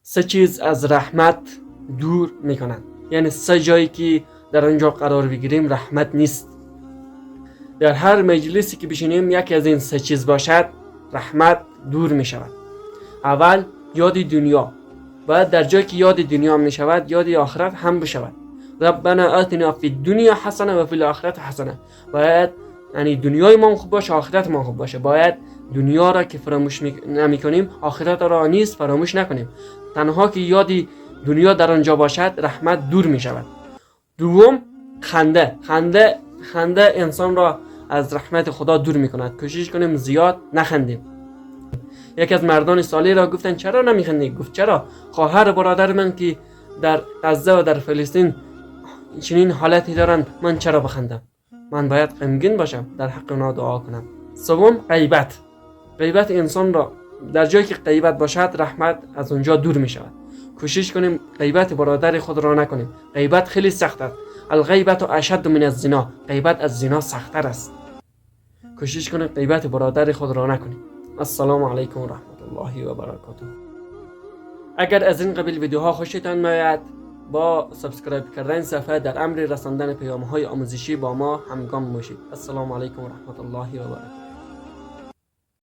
سه چیز از رحمت دور میکنند. یعنی سه جایی که در آنجا قرار بگیریم رحمت نیست. در هر مجلسی که بشینیم یکی از این سه چیز باشد رحمت دور می شود. اول یاد دنیا، باید در جایی که یاد دنیا می شود یاد آخرت هم بشود. ربنا آتنا فی الدنیا حسنه و فی الاخرة حسنه. باید یعنی دنیای ما خوب باشه، آخرت ما خوب باشه. باید دنیا را که فراموش نمی کنیم آخرت را نیز فراموش نکنیم. تنها که یاد دنیا در آنجا باشد رحمت دور می شود. دوم خنده انسان را از رحمت خدا دور می کند. کوشش کنیم زیاد نخندیم. یکی از مردان صالح را گفتن چرا نمیخندی؟ گفت چرا؟ خواهر برادر من که در غزه و در فلسطین چنین حالتی دارند من چرا بخندم؟ من باید غمگین باشم، در حق اونا دعا کنم. سوم غیبت انسان را در جایی که غیبت باشد رحمت از اونجا دور می شود. کوشش کنیم غیبت برادر خود را نکنیم. غیبت خیلی سخت است. الغیبت اشد من الزنا. غیبت از زنا سخت‌تر است. کوشش کنیم غیبت برادر خود را نکنیم. السلام علیکم و رحمت الله و برکاته. اگر از این قبیل ویدیوها خوشتان میاد با سابسکرایب کردن صفحه در امر رساندن پیام‌های آموزشی با ما همگام باشید. السلام علیکم و رحمت الله و برکاته.